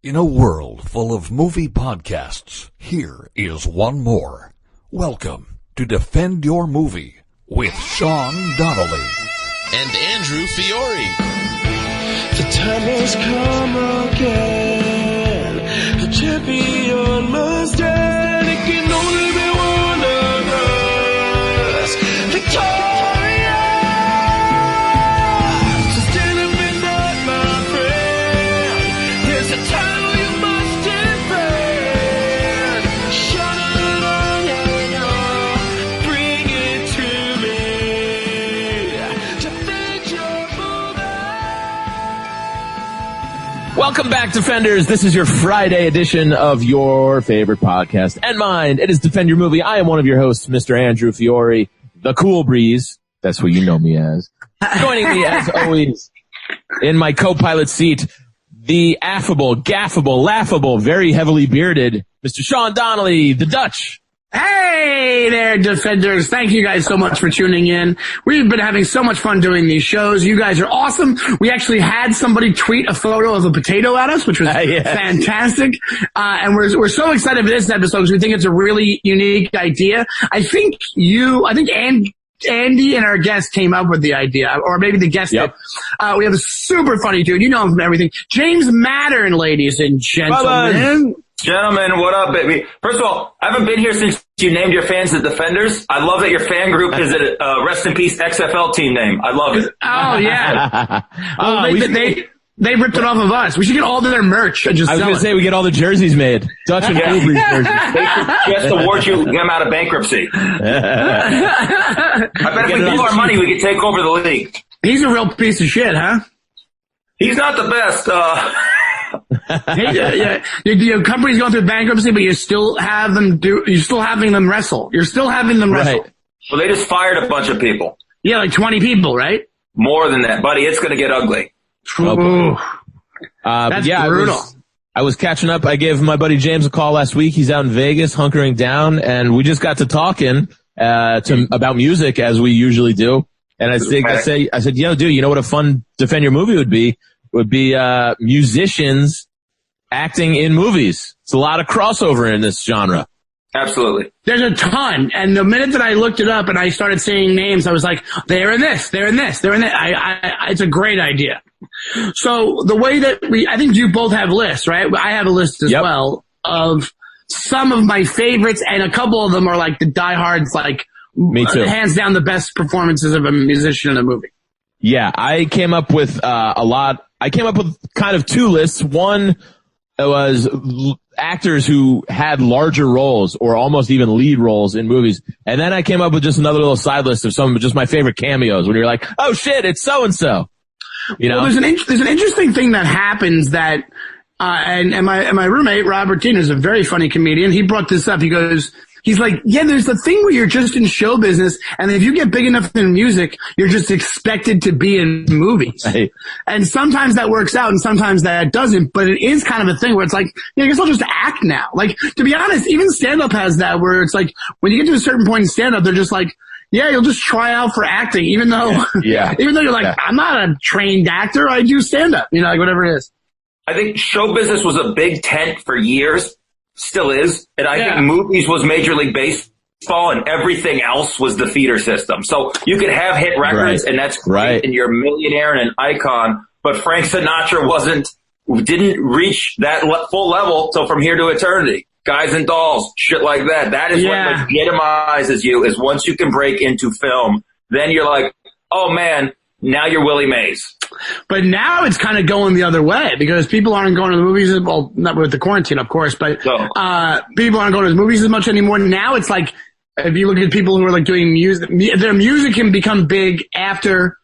In a world full of movie podcasts, here is one more. Welcome to Defend Your Movie with Sean Donnelly and Andrew Fiore. The time has come again. The champion must stand. It can only be one of us. Victoria! So stand up and fight, my friend. There's a title you must defend. Shout it on and on. Bring it to me. Defend your movie. Welcome back, Defenders. This is your Friday edition of your favorite podcast and mine. It is Defend Your Movie. I am one of your hosts, Mr. Andrew Fiore, the Cool Breeze. That's what you know me as. Joining me, as always, in my co-pilot seat, the affable, gaffable, laughable, very heavily bearded Mr. Sean Donnelly, the Dutch. Hey there, Defenders. Thank you guys so much for tuning in. We've been having so much fun doing these shows. You guys are awesome. We actually had somebody tweet a photo of a potato at us, which was fantastic. And we're so excited for this episode because we think it's a really unique idea. I think Andy and our guest came up with the idea, or maybe the guest did. We have a super funny dude. You know him from everything. James Mattern, ladies and gentlemen. Gentlemen, what up, baby? First of all, I haven't been here since you named your fans the Defenders. I love that your fan group is a rest in peace XFL team name. I love it. Oh, yeah. They ripped it off of us. We should get all of their merch and just I was sell going to it. say we get all the jerseys made. Dutch and Cool Breeze jerseys. They should just award you them out of bankruptcy. I bet if we pull our money, we could take over the league. He's a real piece of shit, huh? He's not the best. Your company's going through bankruptcy, but you're still having them wrestle. You're still having them wrestle. Right. Well, they just fired a bunch of people. Yeah, like 20 people, right? More than that, buddy. It's going to get ugly. Ooh. That's brutal. I was catching up. I gave my buddy James a call last week. He's out in Vegas hunkering down, and we just got to talking about music as we usually do. And I said, yo, dude, you know what a fun Defend Your Movie would be? Would be musicians acting in movies. It's a lot of crossover in this genre. Absolutely. There's a ton. And the minute that I looked it up and I started seeing names, I was like, they're in this, they're in this, they're in that. It's a great idea. So the way that I think you both have lists, right? I have a list as well of some of my favorites, and a couple of them are like the diehards, like me too. Hands down the best performances of a musician in a movie. Yeah, I came up with a lot. I came up with kind of two lists. One was actors who had larger roles or almost even lead roles in movies. And then I came up with just another little side list of some of just my favorite cameos when you're like, oh shit, it's so-and-so. You know? Well, there's an interesting thing that happens that, and my roommate, Robert Dean, is a very funny comedian. He brought this up. He's like, yeah, there's the thing where you're just in show business, and if you get big enough in music, you're just expected to be in movies. Right. And sometimes that works out, and sometimes that doesn't, but it is kind of a thing where it's like, I guess I'll just act now. Like, to be honest, even stand-up has that, where it's like, when you get to a certain point in stand-up, they're just like, yeah, you'll just try out for acting, even though you're like, I'm not a trained actor, I do stand-up, like whatever it is. I think show business was a big tent for years. Still is. And I think movies was Major League Baseball and everything else was the feeder system. So you could have hit records and that's great and you're a millionaire and an icon, but Frank Sinatra didn't reach that full level till From Here to Eternity. Guys and Dolls, shit like that. That is what legitimizes you, is once you can break into film, then you're like, oh man, now you're Willie Mays. But now it's kind of going the other way because people aren't going to the movies. Well, not with the quarantine, of course, but people aren't going to the movies as much anymore. Now it's like, if you look at people who are like doing music, their music can become big after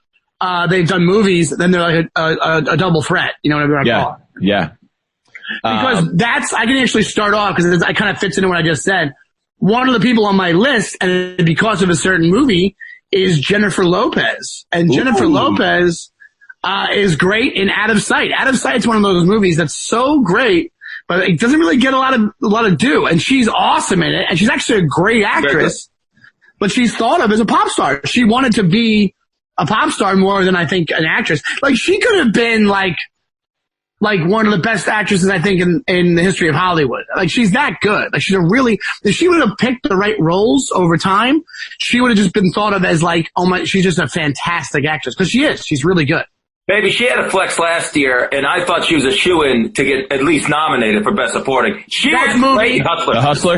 they've done movies. Then they're like a double threat. You know what I mean? Yeah. Yeah. Because I can actually start off because it kind of fits into what I just said. One of the people on my list, and because of a certain movie, is Jennifer Lopez. And Jennifer Lopez is great in Out of Sight. Out of Sight's one of those movies that's so great, but it doesn't really get a lot of due. And she's awesome in it, and she's actually a great actress. But she's thought of as a pop star. She wanted to be a pop star more than I think an actress. Like she could have been like like one of the best actresses, I think, in the history of Hollywood. Like, she's that good. Like, if she would have picked the right roles over time, she would have just been thought of as like, oh my, she's just a fantastic actress. Cause she is. She's really good. Baby, she had a flex last year, and I thought she was a shoo-in to get at least nominated for Best Supporting. She That was movie- great Hustler. The Hustler?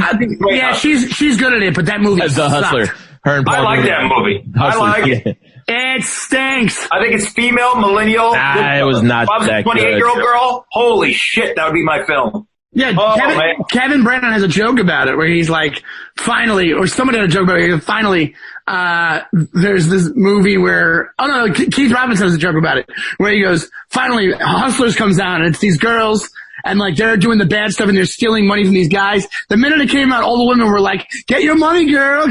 Yeah, she's good at it, but that movie As the sucked. Hustler. Her and I Paul like Newman. that movie. Hustler, I like it. yeah. It stinks. I think it's female, millennial. It was not if I was that a 28-year-old girl, holy shit, that would be my film. Yeah, Oh, man. Kevin Brennan has a joke about it where he's like, finally, or somebody had a joke about it, finally, there's this movie where, oh no, Keith Robinson has a joke about it, where he goes, finally, Hustlers comes out, and it's these girls, and like, they're doing the bad stuff, and they're stealing money from these guys. The minute it came out, all the women were like, get your money, girl.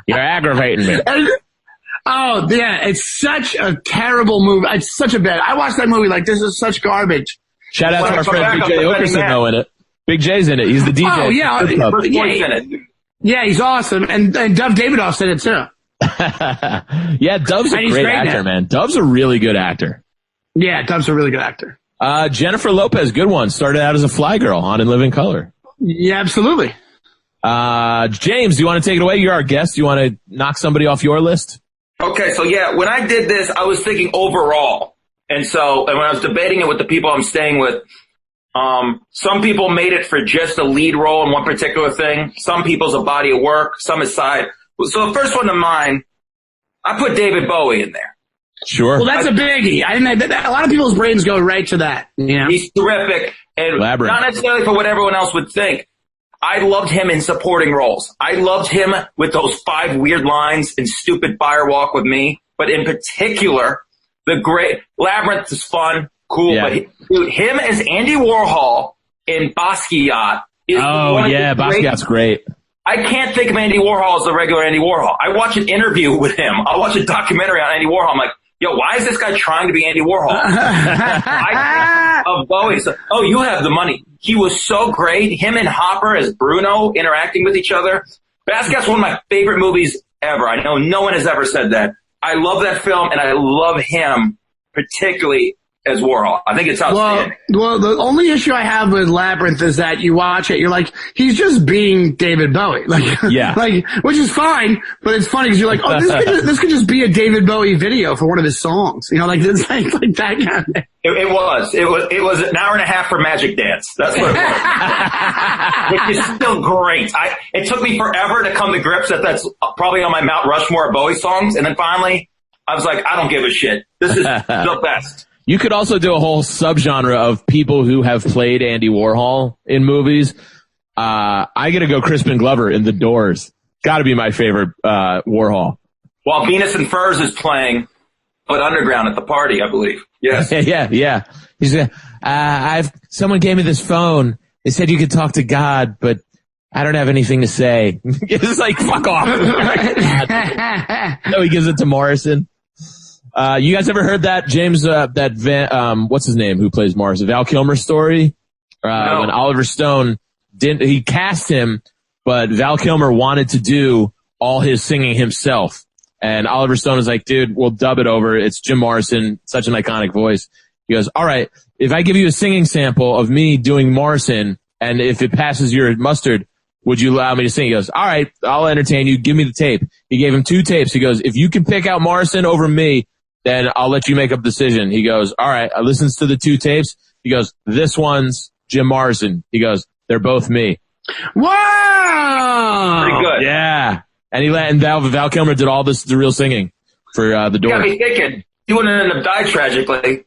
You're aggravating me. Oh, yeah, it's such a terrible movie. It's such a bad, I watched that movie like, this is such garbage. Shout out to our Well, friend I'm Big J defending Okerson, that. though, in it. Big J's in it. He's the DJ. Oh, yeah. Good stuff. First voice in it. Yeah, he's awesome. And Dove Davidoff in it too. Yeah, Dove's a And he's great great actor, now. man. Dove's a really good actor. Yeah, Dove's a really good actor. Jennifer Lopez, good one. Started out as a fly girl on In Living Color. Yeah, absolutely. James, do you want to take it away? You're our guest. Do you want to knock somebody off your list? Okay, so yeah, when I did this, I was thinking overall. And when I was debating it with the people I'm staying with, some people made it for just a lead role in one particular thing. Some people's a body of work, some is side. So the first one of mine, I put David Bowie in there. Sure. Well, that's a biggie. I think a lot of people's brains go right to that. Yeah. He's terrific, and Labyrinth. not necessarily for what everyone else would think. I loved him in supporting roles. I loved him with those 5 weird lines in Stupid Fire Walk with Me, but in particular, the great Labyrinth is fun, cool, Yeah. but dude, him as Andy Warhol in Basquiat is Oh, one of yeah, the great- Basquiat's great. I can't think of Andy Warhol as the regular Andy Warhol. I watch an interview with him. I watch a documentary on Andy Warhol. I'm like, yo, why is this guy trying to be Andy Warhol? I of Bowie. So, oh, you have the money. He was so great. Him and Hopper as Bruno interacting with each other. Basquiat's one of my favorite movies ever. I know no one has ever said that. I love that film, and I love him particularly as Warhol. I think it's outstanding. Well, the only issue I have with Labyrinth is that you watch it, you're like, he's just being David Bowie. Like, Yeah. like, which is fine, but it's funny because you're like, oh, this could just be a David Bowie video for one of his songs. You know, like, it's like that kind of thing. It was an hour and a half for Magic Dance. That's what it was. Which is still great. It took me forever to come to grips that that's probably on my Mount Rushmore of Bowie songs. And then finally, I was like, I don't give a shit. This is the best. You could also do a whole subgenre of people who have played Andy Warhol in movies. I gotta go Crispin Glover in The Doors. Gotta be my favorite, Warhol. While Venus and Furs is playing, but underground at the party, I believe. Yes. Yeah. He's someone gave me this phone. They said you could talk to God, but I don't have anything to say. It's like, fuck off. No, he gives it to Morrison. You guys ever heard that James, what's his name who plays Morrison? Val Kilmer story? No. When Oliver Stone he cast him, but Val Kilmer wanted to do all his singing himself. And Oliver Stone is like, dude, we'll dub it over. It's Jim Morrison, such an iconic voice. He goes, all right, if I give you a singing sample of me doing Morrison, and if it passes your mustard, would you allow me to sing? He goes, all right, I'll entertain you. Give me the tape. He gave him 2 tapes. He goes, if you can pick out Morrison over me, then I'll let you make a decision. He goes, all right, I listens to the 2 tapes. He goes, this one's Jim Morrison. He goes, they're both me. Wow! Pretty good. Yeah. And Val Kilmer did all the real singing for The You got Doors. me thinking, he wouldn't end up die tragically.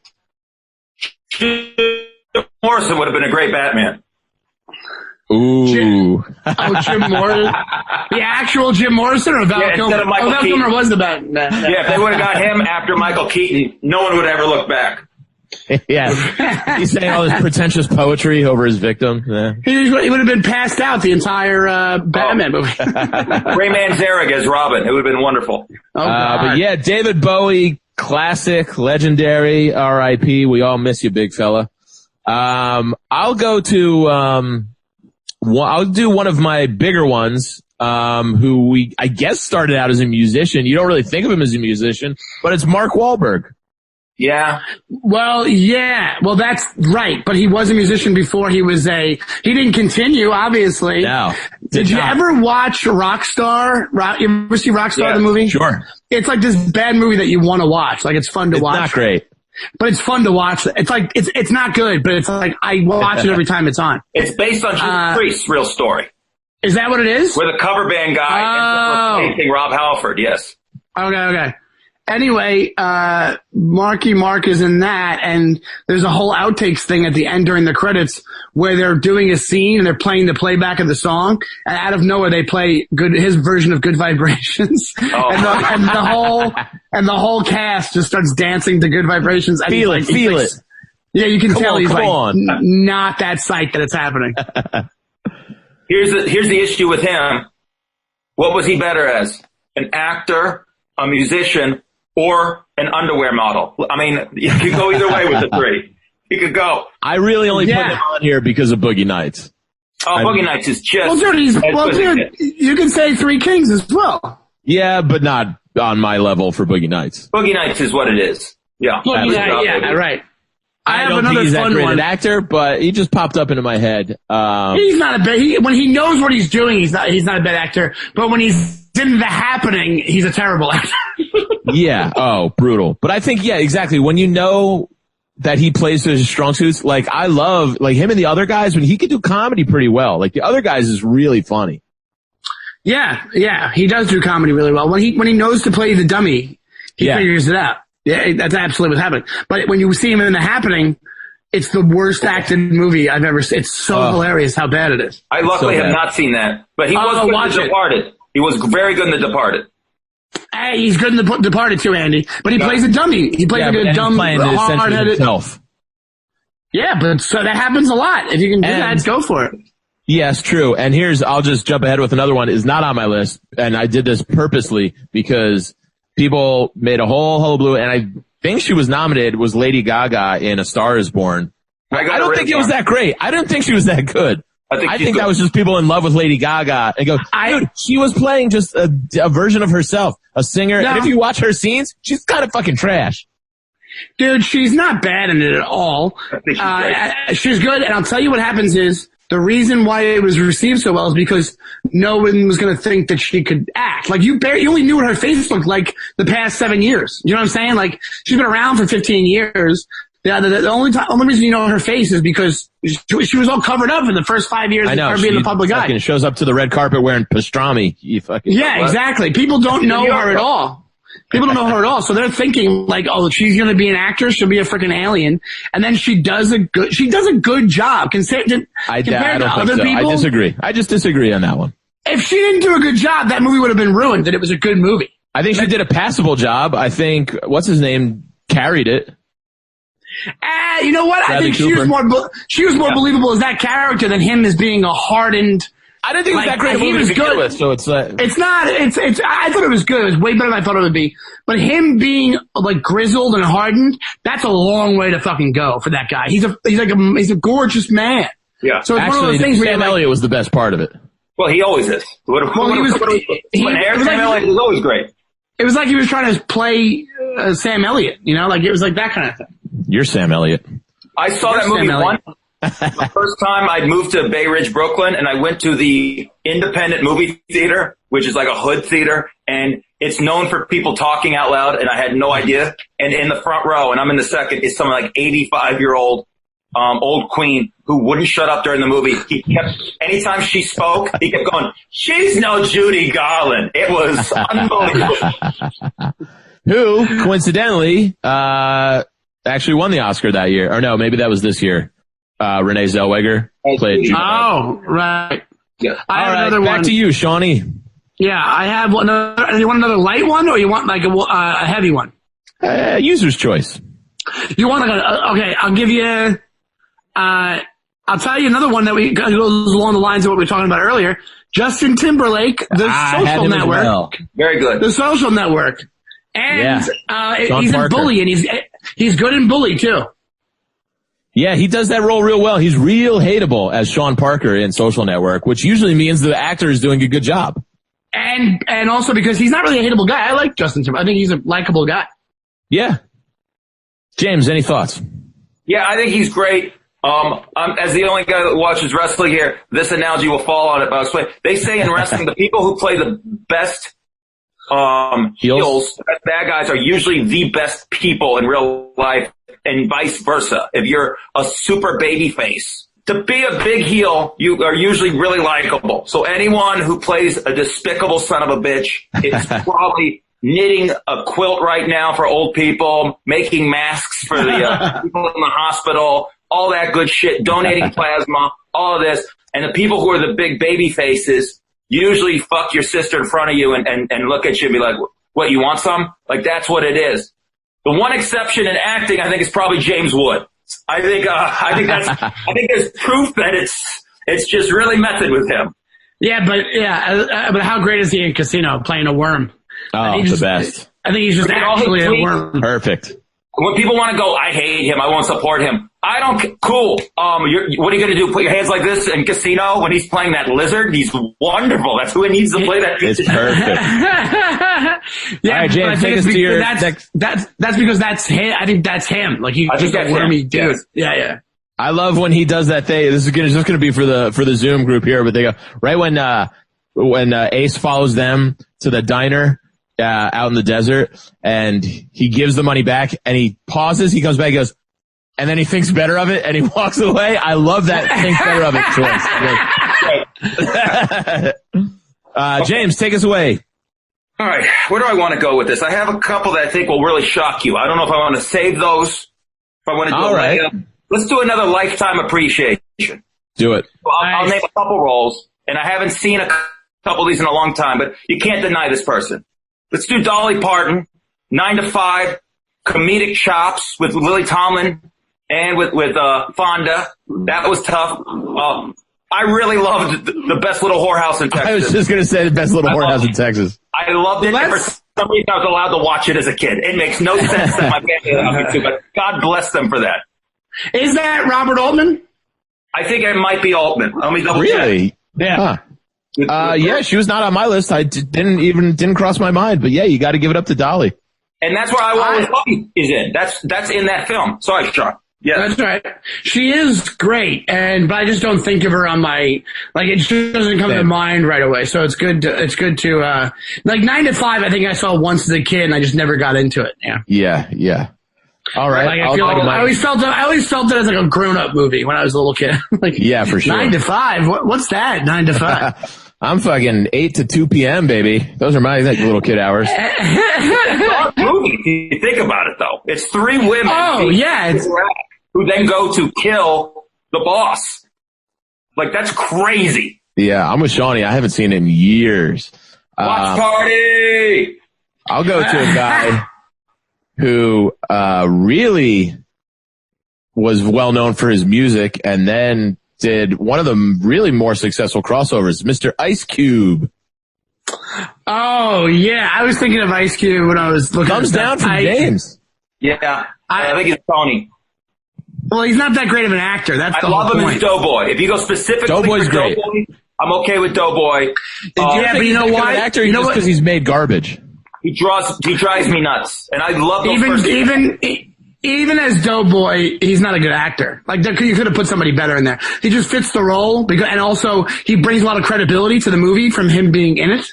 Morrison would have been a great Batman. Ooh. Oh, Jim Morrison. The actual Jim Morrison or Val Yeah, Kilmer? instead of Michael Val Keaton. Kilmer was the Batman. Yeah, if they would have got him after Michael Keaton, no one would ever look back. Yeah. He's saying all this pretentious poetry over his victim. Yeah. He would have been passed out the entire Batman movie. Ray Manzarek as Robin. It would have been wonderful. Oh, God. But yeah, David Bowie, classic, legendary, R.I.P. We all miss you, big fella. I'll go to, I'll do one of my bigger ones, who I guess started out as a musician. You don't really think of him as a musician, but it's Mark Wahlberg. Yeah. Well, yeah. Well, that's right. But he was a musician before he didn't continue, obviously. No. Did you ever watch Rockstar? You ever see Rockstar, the movie? Sure. It's like this bad movie that you want to watch. Like, it's fun to watch. It's not great. But it's fun to watch. It's like, it's not good, but it's like, I watch it every time it's on. It's based on Judas Priest's real story. Is that what it is? Where the cover band guy ends up replacing Rob Halford, yes. Okay. Anyway, Marky Mark is in that, and there's a whole outtakes thing at the end during the credits where they're doing a scene and they're playing the playback of the song, and out of nowhere they play his version of Good Vibrations, and the whole cast just starts dancing to Good Vibrations. And Feel it. Yeah, you can tell he's come like on. not that psyched that it's happening. Here's the issue with him. What was he better as? An actor, a musician, or an underwear model? I mean, you could go either way with the three. You could go. I really only put him on here because of Boogie Nights. Oh, Boogie Nights is just... dude, you can say Three Kings as well. Yeah, but not on my level for Boogie Nights. Boogie Nights is what it is. Yeah. Right. I have don't another think he's fun that great one. an actor, but he just popped up into my head. He's not a bad. When he knows what he's doing, he's not a bad actor. But when he's in The Happening, he's a terrible actor. Yeah. Oh, brutal. But I think, yeah, exactly. When you know that he plays to his strong suits, like I love, like him and the other guys, when he could do comedy pretty well. Like the other guys is really funny. Yeah, he does do comedy really well. When he knows to play the dummy, he figures it out. Yeah, that's absolutely what's happening. But when you see him in The Happening, it's the worst acted movie I've ever seen. It's so hilarious how bad it is. I luckily have not seen that, but he was good in The Departed. He was very good in The Departed. Hey, he's good in The Departed too, Andy. But he plays a dummy. He plays like a dumb, hard-headed. Yeah, but so that happens a lot. If you can do that, go for it. Yes, true. And I'll just jump ahead with another one. Is not on my list, and I did this purposely because people made a whole hullabaloo, and I think she was nominated, was Lady Gaga in A Star Is Born. I don't think it was that great. I don't think she was that good. I think that was just people in love with Lady Gaga and go, dude, she was playing just a version of herself, a singer. No. And if you watch her scenes, she's kind of fucking trash. Dude, she's not bad in it at all. She's good. And I'll tell you what happens is the reason why it was received so well is because no one was going to think that she could act. Like you only knew what her face looked like the past 7 years. You know what I'm saying? Like she's been around for 15 years. Yeah, the only reason you know her face is because she was all covered up in the first 5 years of her being the public eye. Fucking shows up to the red carpet wearing pastrami. Exactly. People don't know her at all. People don't know her at all, so they're thinking like, "Oh, she's going to be an actress. She'll be a freaking alien." And then she does a good job compared to other people. I disagree. I just disagree on that one. If she didn't do a good job, that movie would have been ruined. That it was a good movie. I think she did a passable job. I think what's his name carried it. You know what? Bradley I think Cooper. she was more believable as that character than him as being a hardened. I didn't think it was that great a movie to begin with, so it's not. I thought it was good. It was way better than I thought it would be. But him being like grizzled and hardened, that's a long way to fucking go for that guy. He's a gorgeous man. Yeah. So it's actually, one of those things where Sam Elliott was the best part of it. Well, he always is. Sam Elliott is always great. It was like he was trying to play Sam Elliott, you know, like it was like that kind of thing. You're Sam Elliott. I saw that movie once. The first time I moved to Bay Ridge, Brooklyn, and I went to the independent movie theater, which is like a hood theater, and it's known for people talking out loud, and I had no idea. And in the front row, and I'm in the second, is someone like 85-year-old old queen who wouldn't shut up during the movie. He kept, anytime she spoke, he kept going, "She's no Judy Garland." It was unbelievable. Who, coincidentally, actually won the Oscar that year. Or no, maybe that was this year. Renee Zellweger played Judy. Oh, right. Yeah. I have another one. Back to you, Shawnee. Yeah, I have one. You want another light one, or you want like a heavy one? User's choice. You want okay, I'll give you, I'll tell you another one that goes along the lines of what we were talking about earlier. Justin Timberlake, The Social Network. Well. Very good. The Social Network. And, he's Parker. in Bully, and he's good in Bully too. Yeah, he does that role real well. He's real hateable as Sean Parker in Social Network, which usually means the actor is doing a good job. And also because he's not really a hateable guy. I like Justin Timberlake. I think he's a likable guy. Yeah. James, any thoughts? Yeah, I think he's great. As the only guy that watches wrestling here, this analogy will fall on it, but I'll explain. They say in wrestling, the people who play the best heels, the best bad guys, are usually the best people in real life, and vice versa. If you're a super baby face, to be a big heel, you are usually really likable. So anyone who plays a despicable son of a bitch is probably knitting a quilt right now for old people, making masks for the people in the hospital, all that good shit, donating plasma, all of this. And the people who are the big baby faces usually fuck your sister in front of you and look at you and be like, what, you want some? Like, that's what it is. The one exception in acting, I think, is probably James Wood. I think there's proof that it's just really method with him. But how great is he in Casino playing a worm? Oh, the best. I think he's just actually a worm. Perfect. When people want to go, I hate him, I won't support him. I don't, cool. What are you going to do? Put your hands like this in Casino when he's playing that lizard? He's wonderful. That's who he needs to play that. It's perfect. Yeah, all right, James, take us to your that's because that's him. I think that's him. Like, he's just a wormy dude. Yeah. I love when he does that thing. This is just going to be for the Zoom group here, but they go right when Ace follows them to the diner out in the desert, and he gives the money back, and he pauses, he comes back, he goes, and then he thinks better of it, and he walks away. I love that think better of it choice. James, take us away. All right, where do I want to go with this? I have a couple that I think will really shock you. I don't know if I want to save those, if I want to do all right. Let's do another Lifetime appreciation. Do it. Well, I'll name a couple roles, and I haven't seen a couple of these in a long time, but you can't deny this person. Let's do Dolly Parton, 9 to 5, comedic chops with Lily Tomlin and with Fonda. That was tough. I really loved the Best Little Whorehouse in Texas. I was just going to say the Best Little Whorehouse in Texas. I loved it. And for some reason, I was allowed to watch it as a kid. It makes no sense that my family allowed me to, but God bless them for that. Is that Robert Altman? I think it might be Altman. Let me double check. Really? Yeah. Huh. Yeah, she was not on my list. I didn't cross my mind, but yeah, you got to give it up to Dolly. And that's where I always thought is in. That's in that film. Sorry, Sean. Yeah, that's right. She is great, but I just don't think of her on my, like, it just doesn't come to mind right away. So it's good to, like 9 to 5, I think I saw once as a kid and I just never got into it. Yeah. All right. Like, I always felt it as like a grown up movie when I was a little kid. Like, yeah, for sure. 9 to 5. What's that? 9 to 5. I'm fucking 8 to 2 p.m., baby. Those are my little kid hours. Movie. You think about it though. It's 3 women. Oh yeah. Who then go to kill the boss. Like, that's crazy. Yeah, I'm with Shawnee. I haven't seen it in years. Watch party! I'll go to a guy who really was well known for his music and then did one of the really more successful crossovers, Mr. Ice Cube. Oh, yeah. I was thinking of Ice Cube when I was looking Thumbs down from James. Yeah. I think it's Tony. Well, he's not that great of an actor. That's the I love whole him point. as Doughboy. If you go specifically Doughboy's for great. Doughboy, I'm okay with Doughboy. Yeah, but you know why? An actor, just because he's made garbage. He drives me nuts. And I love those even as Doughboy, he's not a good actor. Like, you could have put somebody better in there. He just fits the role and also he brings a lot of credibility to the movie from him being in it.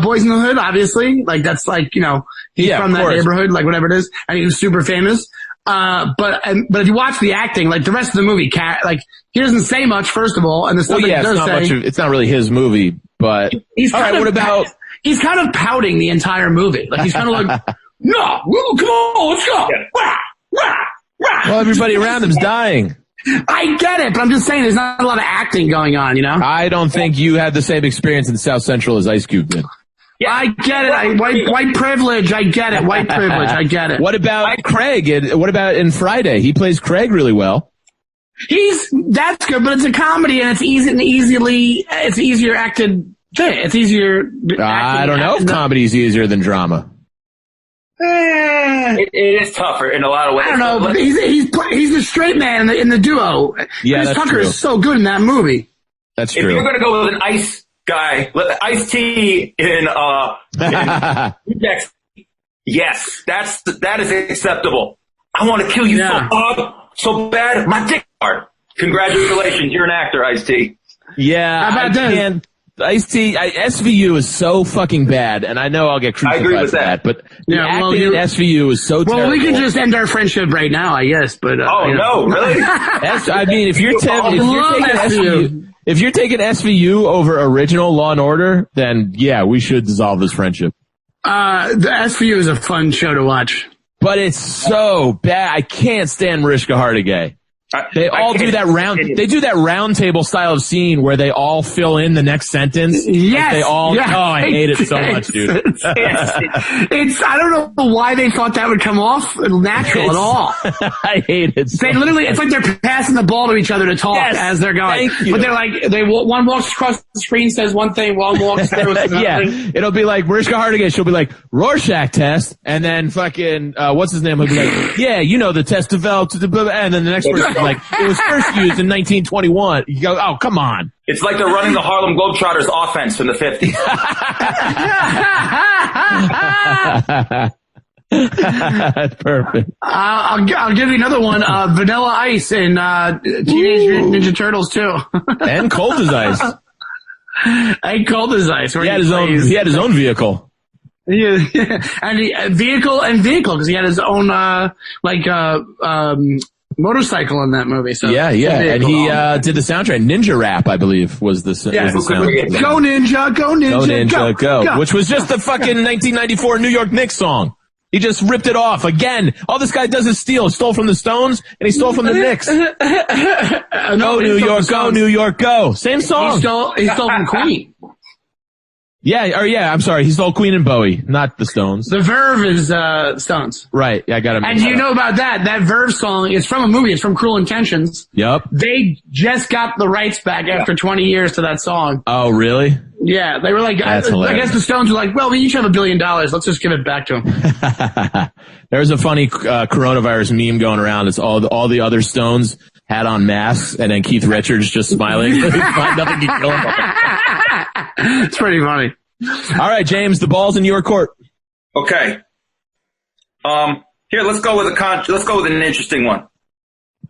Boys in the Hood, obviously. Like, that's like, he's from that neighborhood, like whatever it is. And he was super famous. But if you watch the acting, like the rest of the movie, like he doesn't say much, first of all, and the stuff that he does say, it's not really his movie, but he's kind of pouting the entire movie. Like, he's kind of like, no, come on, let's go. Rah, rah, rah. Well, everybody around him's dying. I get it, but I'm just saying there's not a lot of acting going on, I don't think you had the same experience in South Central as Ice Cube did. Yeah, I get it. White privilege. I get it. White privilege. I get it. What about Craig? What about in Friday? He plays Craig really well. That's good, but it's a comedy and it's easier acted thing. It's easier. I don't know if comedy's easier than drama. It is tougher in a lot of ways. I don't know, but he's the straight man in the duo. Yeah, Chris Tucker is so good in that movie. That's true. If you're going to go with an Ice guy, Ice-T in Texas, yes, that is acceptable. I want to kill you so bad. My dick hard. Congratulations, you're an actor, Ice-T. Yeah, How about that? Ice-T, SVU is so fucking bad, and I know I'll get crucified for that, but acting in SVU is so terrible. Well, we can just end our friendship right now, I guess, but... no, really? I mean, if you're taking SVU over original Law and Order, then yeah, we should dissolve this friendship. The SVU is a fun show to watch. But it's so bad. I can't stand Mariska Hargitay. They all do that round table style of scene where they all fill in the next sentence. Yes. I hate it so much, dude. It's I don't know why they thought that would come off natural at all. I hate it. They literally, it's like they're passing the ball to each other to talk as they're going. Thank you. But they're like, one walks across the screen, says one thing, one walks through. Yeah. It'll be like Mariska Hargitay. She'll be like, Rorschach test. And then fucking, what's his name? He'll be like, yeah, the test developed. And then the next person like, it was first used in 1921. You go, oh, come on. It's like they're running the Harlem Globetrotters offense from the 50s. That's perfect. I'll give you another one. Vanilla Ice in Teenage Mutant Ninja Turtles 2. And Cold as Ice. And Cold as Ice. He had his own vehicle. Yeah, and vehicle because he had his own motorcycle in that movie. So yeah, and he did the soundtrack. Ninja Rap, I believe, was the sound. Go Ninja, go, which was just the fucking 1994 New York Knicks song. He just ripped it off again. All this guy does is steal. He stole from the Stones and he stole from the Knicks. Go New York, go. Same song. He stole from Queen. I'm sorry. He stole Queen and Bowie, not the Stones. The Verve is Stones. Right. Yeah, I got him. And you know about that? That Verve song is from a movie. It's from Cruel Intentions. Yep. They just got the rights back after 20 years to that song. Oh, really? Yeah. They were like, I guess the Stones were like, well, we each have $1 billion. Let's just give it back to them. There's a funny coronavirus meme going around. It's all the other Stones had on masks, and then Keith Richards just smiling. Nothing can kill him. It's pretty funny. All right, James, the ball's in your court. Okay. Here, let's go with an interesting one.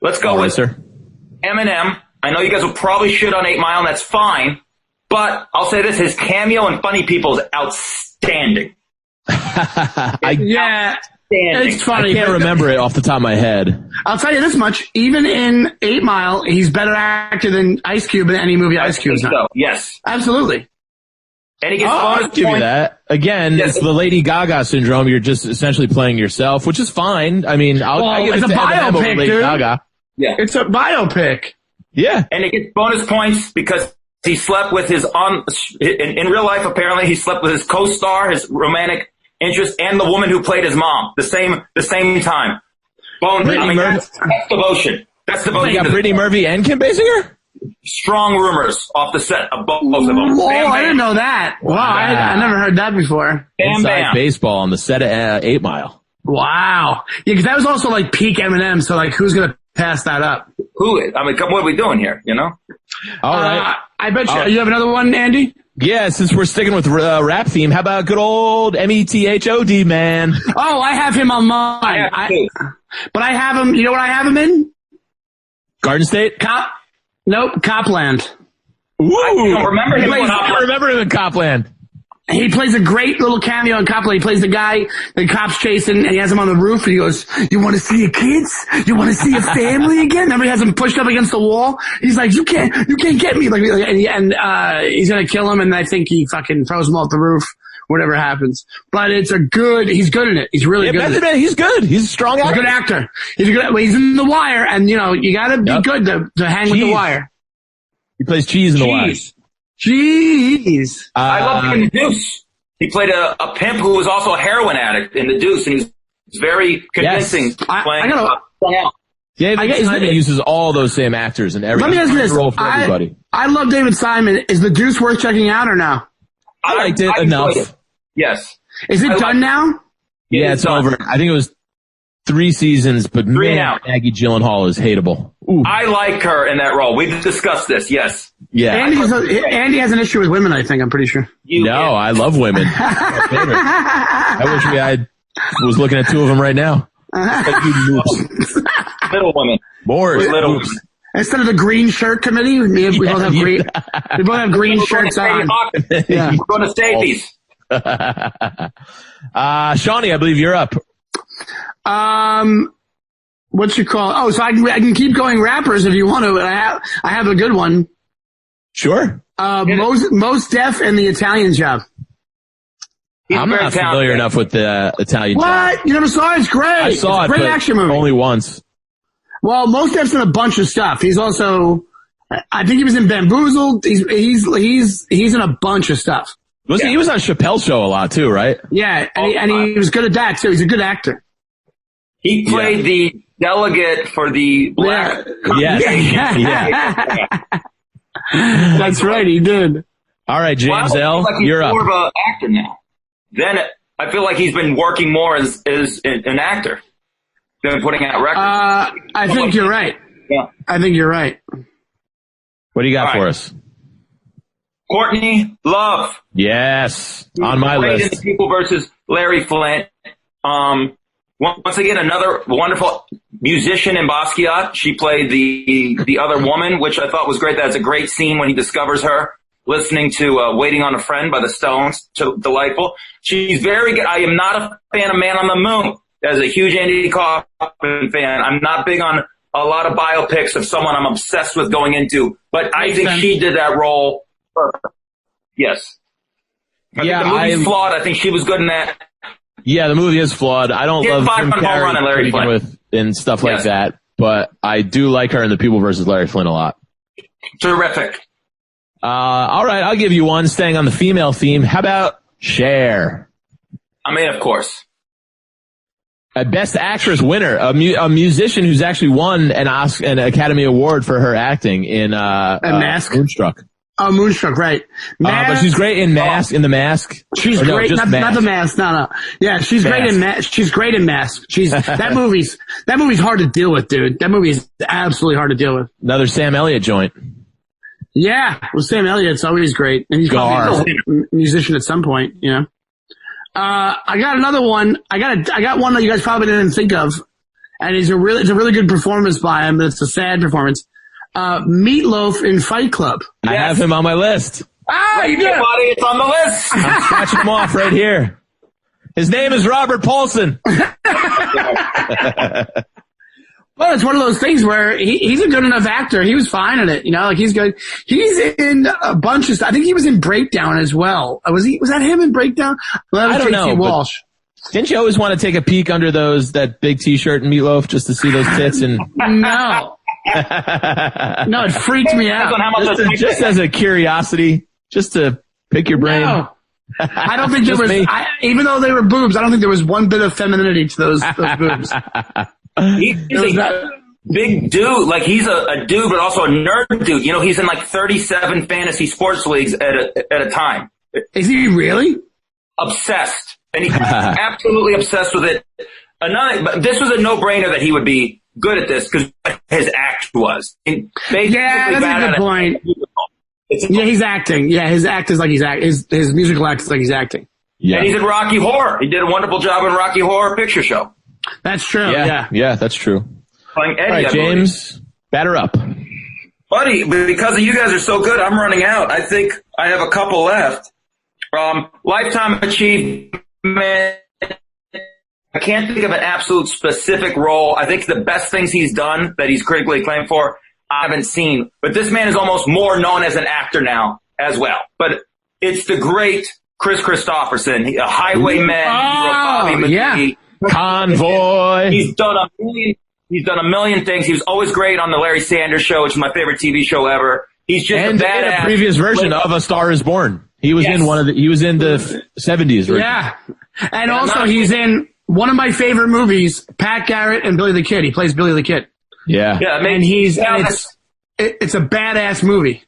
Let's go with Eminem. I know you guys will probably shit on 8 Mile, and that's fine. But I'll say this: his cameo in Funny People is outstanding. It's funny. I can't remember it off the top of my head. I'll tell you this much: even in 8 Mile, he's better actor than Ice Cube in any movie Ice Cube's in. Yes, absolutely. And he gets bonus points. Give you that. Again, it's the Lady Gaga syndrome. You're just essentially playing yourself, which is fine. I mean, I give it's it a to biopic, Lady dude. Gaga. Yeah, it's a biopic. Yeah, and it gets bonus points because he slept with his in real life. Apparently, he slept with his co-star, his romantic interest, and the woman who played his mom the same time. That's devotion. That's devotion. You got Brittany Murphy and Kim Basinger? Strong rumors off the set of both of them. Oh, I didn't know that. Wow, I never heard that before. Inside baseball on the set of 8 Mile. Wow. Yeah, because that was also like peak Eminem, so like who's going to pass that up? Who is? I mean, what are we doing here, you know? All right. I bet you. You have another one, Andy? Yeah, since we're sticking with rap theme, how about good old Method Man? Oh, I have him on mine. But I have him, you know what I have him in? Garden State? Nope, Copland. Ooh. I don't remember him. I remember him in Copland. He plays a great little cameo in Copland. He plays the guy the cop's chasing, and he has him on the roof, and he goes, "You want to see your kids? You want to see your family again?" Remember, he has him pushed up against the wall. He's like, "You can't get me!" And he's gonna kill him, and I think he fucking throws him off the roof. Whatever happens, but he's good in it. He's really good. Method Man, he's good. He's a strong actor. He's a good actor. He's in The Wire, and you gotta be good to hang with The Wire. He plays Cheese in The Wire. Jeez. I love him in The Deuce. He played a pimp who was also a heroin addict in The Deuce, and he's very convincing. David Simon uses all those same actors in every role for everybody. I love David Simon. Is The Deuce worth checking out or no? I liked it enough. Yes. Is it done now? Yeah, it's over. I think it was 3 seasons, but Maggie Gyllenhaal is hateable. Ooh. I like her in that role. We've discussed this, yes. Yeah. Andy has an issue with women, I think, I'm pretty sure. I love women. I wish I was looking at 2 of them right now. Like you moves. Little women. More Little moves. women. Instead of the green shirt committee, we both have green. We both have green shirts on. Yeah. We're going to Stacey's. Shawnee, I believe you're up. What you call? Oh, so I can keep going rappers if you want to. I have a good one. Sure. Most Def and the Italian Job. I'm not familiar enough with the Italian Job. What? You never saw it? It's great. I saw it's a it, great action movie. Only once. Well, Most Def's in a bunch of stuff. He's also, I think he was in Bamboozled. He's in a bunch of stuff. He was on Chappelle's Show a lot too, right? Yeah, and he was good at that too. He's a good actor. He played the delegate for the black. Yeah. That's right, he did. All right, James L., you're up. He's more of an actor now. Then I feel like he's been working more as an actor than putting out records. I think you're right. Yeah. I think you're right. What do you got for us? Courtney Love. Yes, on my Played list. in the People versus Larry Flint. Once again, another wonderful musician in Basquiat. She played the other woman, which I thought was great. That's a great scene when he discovers her listening to Waiting on a Friend by the Stones. Delightful. She's very good. I am not a fan of Man on the Moon. As a huge Andy Kaufman fan, I'm not big on a lot of biopics of someone I'm obsessed with going into, but I think she did that role perfect. Yes. I think the movie's flawed. I think she was good in that. Yeah, the movie is flawed. I don't love Jim Carrey with and stuff like that, but I do like her in the People versus Larry Flint a lot. Terrific. All right, I'll give you one. Staying on the female theme, how about Cher? I mean, of course. A Best Actress winner, a musician who's actually won an Academy Award for her acting in Mask? Moonstruck. Oh, Moonstruck, right. But she's great in Mask. In The Mask, she's great. Not The Mask. No. Yeah, she's great in Mask. She's great in Mask. That movie's hard to deal with, dude. That movie is absolutely hard to deal with. Another Sam Elliott joint. Yeah, well, Sam Elliott's always great, and he's probably a musician at some point. You know. I got another one. I got one that you guys probably didn't think of, and it's a really good performance by him, but it's a sad performance. Meatloaf in Fight Club. I have him on my list. You do. Buddy, it's on the list. I'm scratching him off right here. His name is Robert Paulson. Well, it's one of those things where he's a good enough actor. He was fine in it, you know, like he's good. He's in a bunch of stuff. I think he was in Breakdown as well. Was that him in Breakdown? Well, that was I don't know. Walsh. Didn't you always want to take a peek under that big t-shirt and Meatloaf just to see those tits? And No, it freaked me out. Just as a curiosity, just to pick your brain. No. I don't think there was, even though they were boobs, I don't think there was one bit of femininity to those boobs. He's a big dude. Like, he's a dude, but also a nerd dude. You know, he's in like 37 fantasy sports leagues at a time. Is he really? Obsessed. And he's absolutely obsessed with it. But this was a no-brainer that he would be good at this because his act was. Yeah, that's a good point. Yeah, he's acting. Yeah, his act is like he's acting. His musical act is like he's acting. Yeah. And he's in Rocky Horror. He did a wonderful job in Rocky Horror Picture Show. That's true. Yeah, that's true. Playing Eddie, all right, James, batter up. Buddy, because you guys are so good, I'm running out. I think I have a couple left. Lifetime Achievement. I can't think of an absolute specific role. I think the best things he's done that he's critically acclaimed for, I haven't seen. But this man is almost more known as an actor now as well. But it's the great Chris Christopherson, a Highwayman. Yeah. Convoy. He's done a million things. He was always great on the Larry Sanders Show, which is my favorite TV show ever. He's just and a badass. In a previous version of A Star Is Born. He was in he was in the 70s version. Yeah. And also he's in one of my favorite movies, Pat Garrett and Billy the Kid. He plays Billy the Kid. Yeah. Yeah, and it's a badass movie.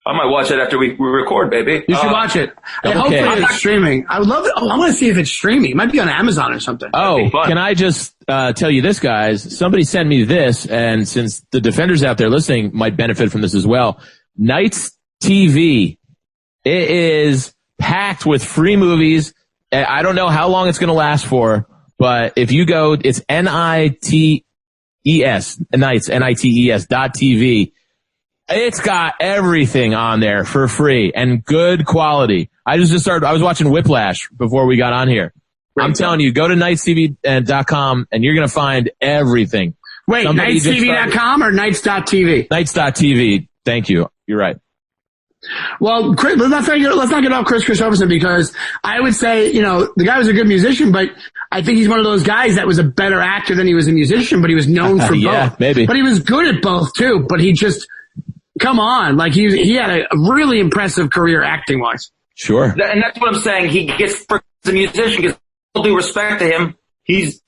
I might watch it after we record, baby. You should watch it. And hopefully it's streaming. I would love it. Oh, I want to see if it's streaming. It might be on Amazon or something. Oh, can I just tell you this, guys? Somebody sent me this, and since the Defenders out there listening might benefit from this as well, Knights TV. It is packed with free movies. I don't know how long it's going to last for, But if you go, it's NITES, Nights, NITES.TV. It's got everything on there for free and good quality. I was watching Whiplash before we got on here. I'm telling you, go to nightstv.com and you're going to find everything. Wait, nightstv.com or nights.tv? Nights.tv. Thank you. You're right. Well, Chris, let's not get off Chris Christopherson, because I would say, the guy was a good musician, but I think he's one of those guys that was a better actor than he was a musician, but he was known for both. Maybe. But he was good at both too, but he just, come on, like he had a really impressive career acting wise. Sure. And that's what I'm saying. He gets, for the musician, gets all due respect to him. He's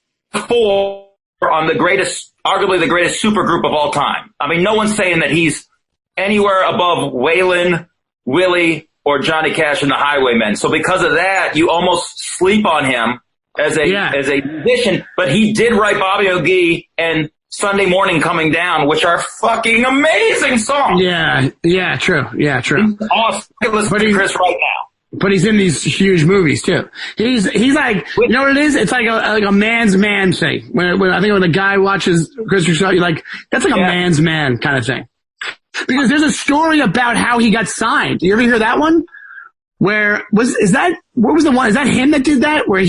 four on arguably the greatest supergroup of all time. I mean, no one's saying that he's anywhere above Waylon, Willie, or Johnny Cash and the Highwaymen. So because of that, you almost sleep on him as a musician. But he did write Bobby McGee and Sunday Morning Coming Down, which are fucking amazing songs. Yeah, true. Yeah, true. He's awesome. Listen to Chris right now. But he's in these huge movies too. He's like, you know what it is? It's like a man's man thing. When I think when a guy watches Chris Christopher, you're like, that's like a man's man kind of thing. Because there's a story about how he got signed. You ever hear that one? What was the one? Is that him that did that? Where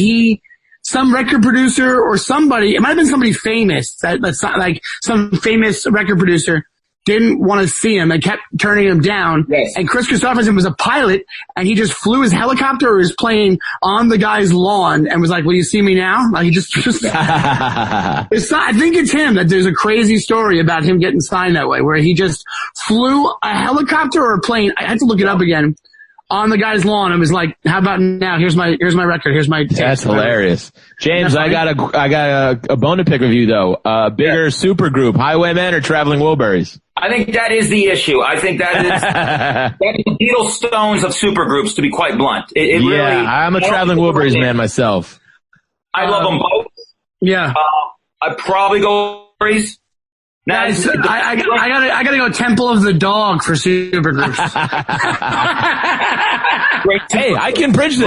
some record producer or somebody, it might have been somebody famous, that's like some famous record producer didn't want to see him and kept turning him down. Yes. And Chris Christopherson was a pilot and he just flew his helicopter or his plane on the guy's lawn and was like, will you see me now? Like he just I think it's him that there's a crazy story about him getting signed that way, where he just flew a helicopter or a plane. I had to look it up again. On the guy's lawn and was like, how about now? Here's my record. Here's my tape. That's hilarious. James, I got a bone to pick with you though. Bigger super group, Highwaymen or Traveling Wilburys? I think that is the issue. I think that is the Beatles Stones of supergroups, to be quite blunt. It really, I'm a Traveling Wilburys man myself. I love them both. Yeah. I'd probably go Wilburys. I gotta go Temple of the Dog for supergroups. Hey, I can bridge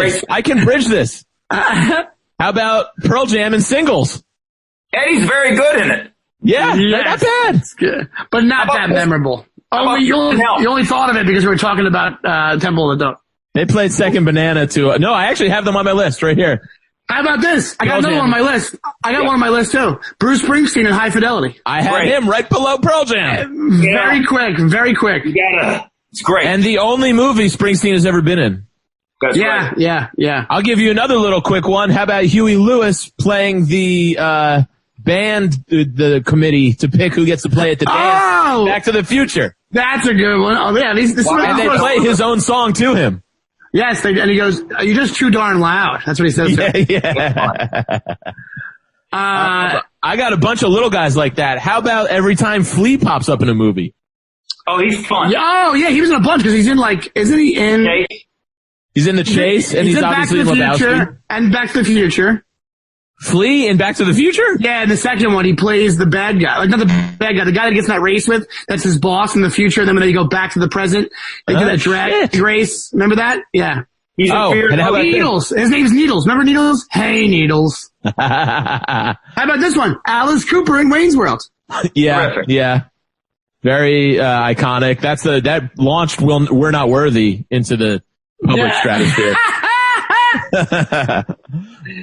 this. How about Pearl Jam and Singles? Eddie's very good in it. Yeah, not bad. It's good, but not that memorable. You only thought of it because we were talking about Temple of the Dog. They played Second Banana too. No, I actually have them on my list right here. How about this? I got another one on my list. I got one on my list too. Bruce Springsteen in High Fidelity. I had him right below Pearl Jam. Very quick. It's great. And the only movie Springsteen has ever been in. That's right. Yeah. I'll give you another little quick one. How about Huey Lewis playing the band, the committee to pick who gets to play at the dance? Back to the Future. That's a good one. Oh yeah, and they play his own song to him. Yes, and he goes, "You're just too darn loud." That's what he says. Yeah. I got a bunch of little guys like that. How about every time Flea pops up in a movie? Oh, he's fun. Oh yeah, he was in a bunch because he's in isn't he in? Chase. He's in The Chase, and he's obviously Lebowski. And Back to the Future. Flea in Back to the Future? Yeah, in the second one, he plays the bad guy. Like, not the bad guy, the guy that gets in that race with, that's his boss in the future, and then when they go back to the present, they do that drag race. Remember that? Yeah. He's Needles. His name's Needles. Remember Needles? Hey, Needles. How about this one? Alice Cooper in Wayne's World. Yeah. Terrific. Yeah. Very, iconic. That launched We're Not Worthy into the public stratosphere.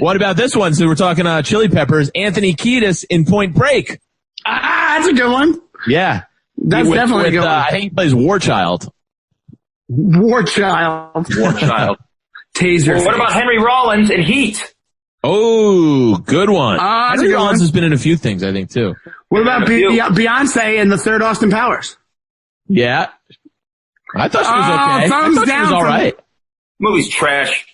What about this one? So we're talking Chili Peppers. Anthony Kiedis in Point Break. That's a good one. Yeah, that's definitely a good one. I think he plays War Child. Taser. Well, what about Henry Rollins in Heat? Oh, good one. Henry Rollins has been in a few things, I think, too. What about Beyonce in the third Austin Powers? Yeah, I thought she was okay. Thumbs down. She was all right. Movie's trash.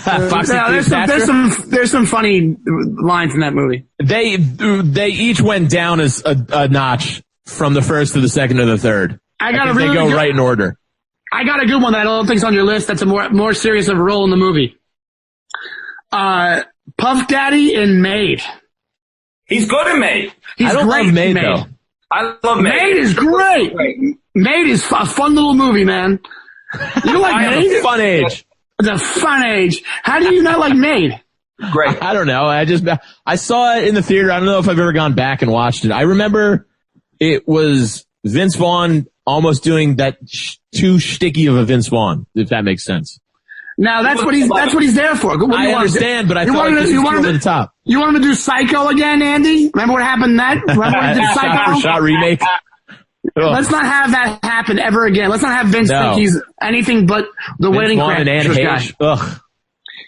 There's some funny lines in that movie. They each went down as a notch from the first to the second to the third. They go right in order. I got a good one that I don't think's on your list. That's a more serious of a role in the movie. Puff Daddy in Maid. He's good in Maid. I don't love Maid though. I love Maid. Maid is great. Maid is a fun little movie, man. You don't like Maid? Fun age. It's a fun age. How do you not like Maid? Great. I don't know. I saw it in the theater. I don't know if I've ever gone back and watched it. I remember it was Vince Vaughn almost doing that too shticky of a Vince Vaughn, if that makes sense. Now that's what he's there for. What do I you want understand, but I you feel like this is over the top. You want him to do Psycho again, Andy? Remember what happened then? Remember when he did Psycho? Shot remake. Let's not have that happen ever again. Let's not have Vince think he's anything but the Wedding Crashers guy. Ugh.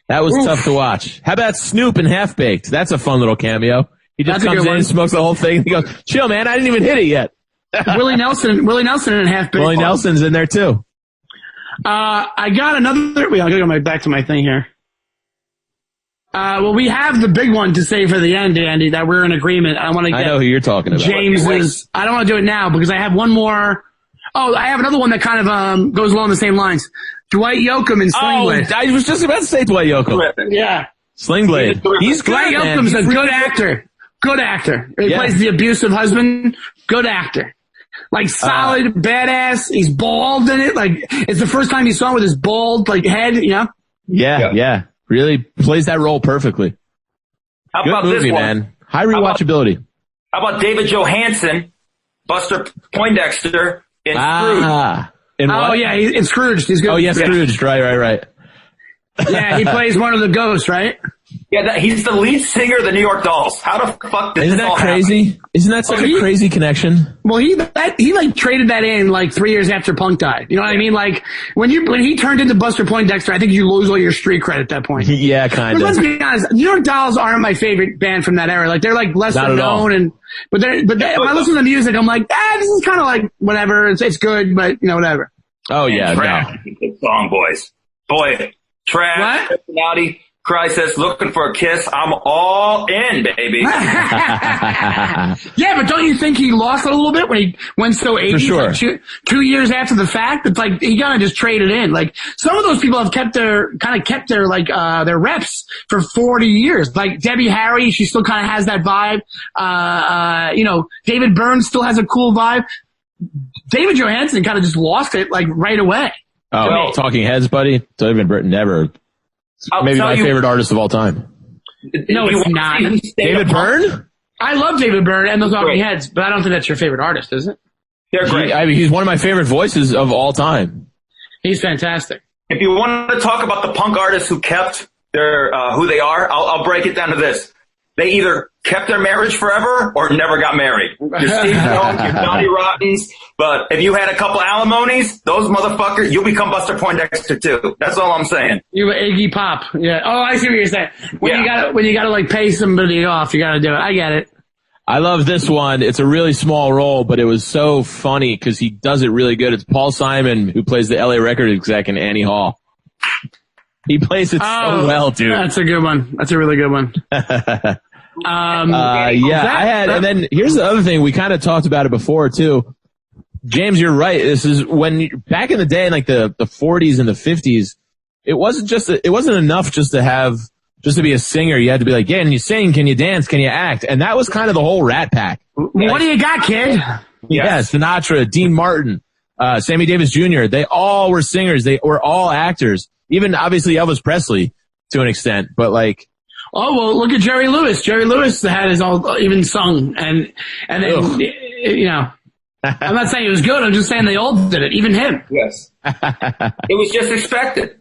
That was tough to watch. How about Snoop and Half Baked? That's a fun little cameo. He just comes in and smokes the whole thing. He goes, chill, man. I didn't even hit it yet. Willie Nelson and Half Baked. Willie Nelson's in there too. I got another. Wait, I'll go back to my thing here. Well, we have the big one to say for the end, Andy, that we're in agreement. I want to get. I know who you're talking about. James's. I don't want to do it now because I have one more. Oh, I have another one that kind of goes along the same lines. Dwight Yoakam in Sling Blade. I was just about to say Dwight Yoakam. Yeah. Sling Blade. He's good, Dwight Yoakam's a good actor. Good actor. He plays the abusive husband. Good actor. Like solid, badass. He's bald in it. Like it's the first time you saw him with his bald head. You know. Yeah. Really plays that role perfectly. How good about movie, this one? Man. High rewatchability. How about David Johansen, Buster Poindexter in Scrooge? In what? Oh yeah, in Scrooge. He's good. Oh yeah, Scrooge. Right. Yeah, he plays one of the ghosts, right? Yeah, he's the lead singer of the New York Dolls. How the fuck did Isn't this that all crazy? happen? Isn't that such a crazy connection? Well, he traded that in 3 years after Punk died. You know what I mean? Like when he turned into Buster Poindexter, I think you lose all your street cred at that point. Yeah, kind of. Let's be honest, New York Dolls aren't my favorite band from that era. Like they're like lesser known, but if I listen to the music, I'm like, this is kind of like whatever. It's good, but whatever. Oh yeah, Good song, boys. Boy, Trash, personality. Cry says, looking for a kiss. I'm all in, baby. Yeah, but don't you think he lost a little bit when he went so 80s? For sure. Like 2 years after the fact, it's like he kind of just traded in. Like some of those people have kept their reps for 40 years. Like Debbie Harry, she still kind of has that vibe. David Byrne still has a cool vibe. David Johansen kind of just lost it right away. Oh, Talking Heads, buddy. David Byrne never. Maybe my favorite artist of all time. No, it's not. David Byrne? I love David Byrne and the Talking Heads, but I don't think that's your favorite artist, is it? They're great. He's one of my favorite voices of all time. He's fantastic. If you want to talk about the punk artists who kept their who they are, I'll break it down to this. They either kept their marriage forever or never got married. Your Steve Jones, your Johnny Rottens. But if you had a couple alimonies, those motherfuckers, you'll become Buster Poindexter too. That's all I'm saying. You were Iggy Pop. Yeah. Oh, I see what you're saying. When you gotta pay somebody off, you gotta do it. I get it. I love this one. It's a really small role, but it was so funny because he does it really good. It's Paul Simon, who plays the LA record exec in Annie Hall. He plays it so well, dude. That's a good one. That's a really good one. And then here's the other thing. We kind of talked about it before too. James, you're right. This is back in the day, in the 40s and the 50s, it wasn't enough just to be a singer. You had to be like, yeah, can you sing? Can you dance? Can you act? And that was kind of the whole Rat Pack. What do you got, kid? Yeah, Sinatra, Dean Martin, Sammy Davis Jr. They all were singers. They were all actors. Even obviously Elvis Presley to an extent, but oh, well, look at Jerry Lewis. Jerry Lewis had his all even sung and then, I'm not saying it was good. I'm just saying they all did it. Even him. Yes. It was just expected.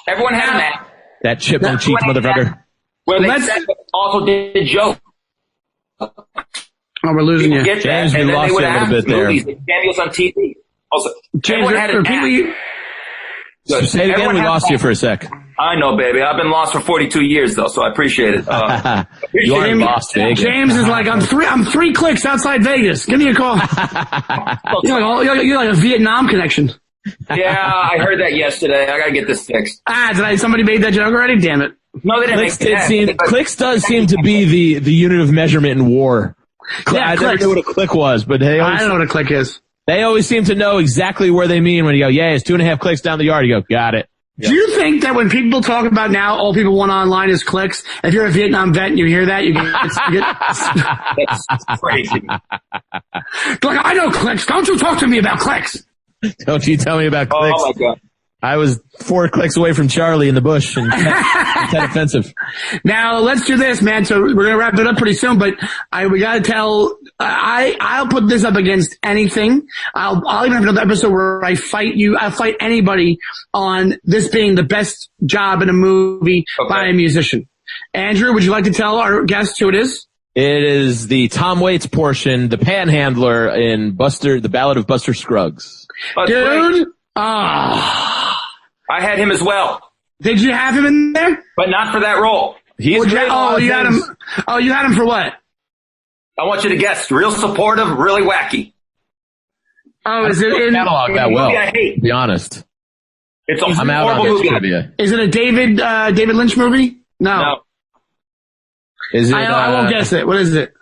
Everyone had an act. That chip on cheek motherfucker. Where they also did Joe. Oh, we're losing you. Get James, that, we lost you a little bit there. Cameos on TV. Also, James, say it again. We lost you for a sec. I know, baby. I've been lost for 42 years, though, so I appreciate it. You are lost, Vegas. James is like, I'm 3 clicks outside Vegas. Give me a call. You're like a Vietnam connection. Yeah, I heard that yesterday. I gotta get this fixed. Somebody made that joke already? Damn it. No, they didn't. Clicks does seem to be the unit of measurement in war. I never knew what a click was, but I don't know what a click is. They always seem to know exactly where they mean when you go, yeah, it's 2.5 clicks down the yard. You go, got it. Do you think that when people talk about now, all people want online is clicks? If you're a Vietnam vet and you hear that, you get That's crazy. Like, I know clicks. Don't you talk to me about clicks. Don't you tell me about clicks. Oh my God. I was 4 clicks away from Charlie in the bush and 10 offensive. Now let's do this, man. So we're gonna wrap it up pretty soon, but we gotta tell. I'll put this up against anything. I'll even have another episode where I fight you. I'll fight anybody on this being the best job in a movie by a musician. Andrew, would you like to tell our guests who it is? It is the Tom Waits portion, the panhandler in The Ballad of Buster Scruggs. Dude, I had him as well. Did you have him in there? But not for that role. He's great. You had him. Oh, you had him for what? I want you to guess. Real supportive, really wacky. Oh, is it in catalog that well? I hate. To be honest, It's a I'm out horrible on this movie. trivia. Is it a David Lynch movie? No. Is it? I won't guess it. What is it?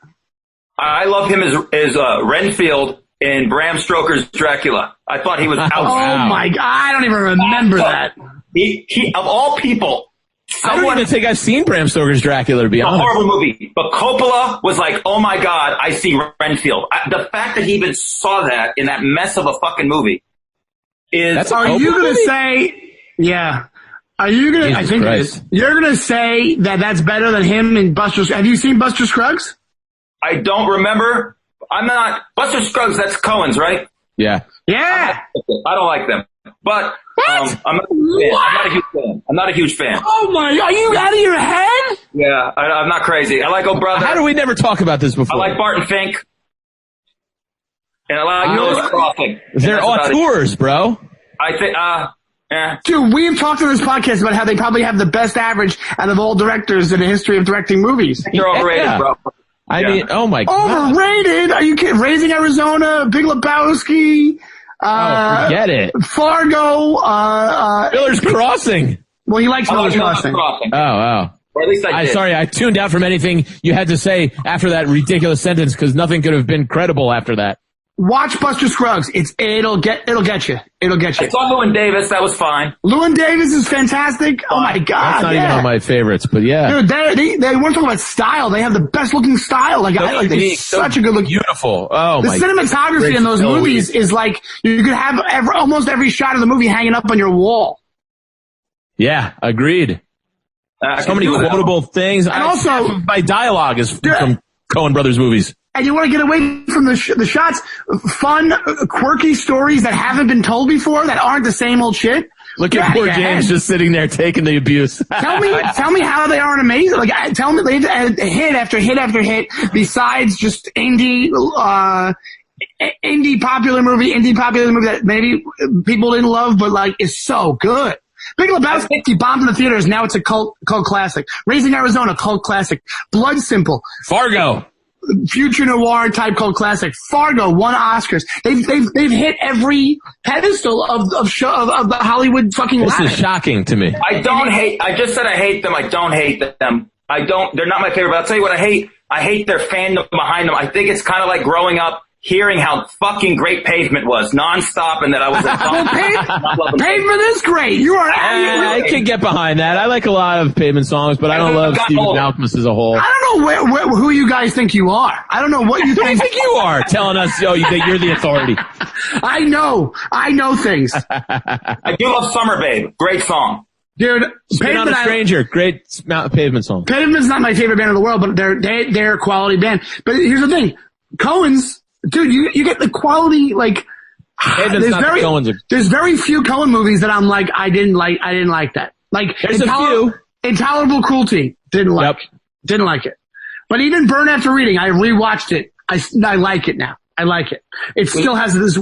I love him as Renfield in Bram Stoker's Dracula. I thought he was out. Oh my God! I don't even remember that. He of all people. I don't even think I've seen Bram Stoker's Dracula, to be A honest. horrible movie. But Coppola was like, oh my God, I see Renfield. The fact that he even saw that in that mess of a fucking movie is... Are you going to say... Yeah. Are you going to... I think it is. You're going to say that that's better than him and Buster... Have you seen Buster Scruggs? I don't remember. I'm not... Buster Scruggs, that's Cohen's, right? Yeah. Yeah. I don't like them. But I'm not a huge fan. I'm not a huge fan. Oh my... Are you out of your head? Yeah, I'm not crazy. I like Oh Brother. How do we never talk about this before? I like Barton Fink. And I like Noah's Crossing. They're auteurs, bro. I think, yeah. Dude, we've talked on this podcast about how they probably have the best average out of all directors in the history of directing movies. You're overrated, bro. I mean, oh my God. Overrated? Are you kidding? Raising Arizona, Big Lebowski, forget it. Fargo, Miller's Crossing. Well, he likes Miller's Crossing. Oh. Or at least I did. Sorry, I tuned out from anything you had to say after that ridiculous sentence because nothing could have been credible after that. Watch Buster Scruggs. It'll get you. It'll get you. I saw Llewyn Davis. That was fine. Llewyn Davis is fantastic. Oh my God. That's not even on my favorites, but yeah. Dude, they want to talk about style. They have the best looking style. They're such a good look. Beautiful. Oh the my. cinematography in those movies is like, you could have almost every shot of the movie hanging up on your wall. Yeah, agreed. So many quotable things. And also, my dialogue is from Coen Brothers movies. And you want to get away from the shots, fun, quirky stories that haven't been told before, that aren't the same old shit. Look at poor James just sitting there taking the abuse. Tell me how they aren't amazing. Like, tell me they hit after hit after hit. Besides just indie popular movie that maybe people didn't love, but like is so good. Big Lebowski bombed in the theaters. Now it's a cult classic. Raising Arizona, cult classic. Blood Simple. Fargo. Future noir type cult classic. Fargo won Oscars. They've hit every pedestal of the Hollywood fucking ladder. This is shocking to me. I just said I hate them. I don't hate them. They're not my favorite, but I'll tell you what I hate. I hate their fandom behind them. I think it's kind of like growing up hearing how fucking great Pavement was nonstop and that I was like, Pavement is great. You are I can get behind that. I like a lot of Pavement songs, but I don't love Stephen Malkmus as a whole. I don't know who you guys think you are. I don't know what you think. Who do you think you are telling us, that you're the authority? I know things. I do love Summer Babe. Great song. Dude, Spin on a Stranger, great Pavement song. Pavement's not my favorite band in the world, but they're a quality band. But here's the thing. Coen's, dude, you get the quality, like, there's very few Coen movies that I'm like, I didn't like that. Like, there's a few. Intolerable Cruelty, didn't like it. But even Burn After Reading, I rewatched it. I like it now. I like it. It still has this,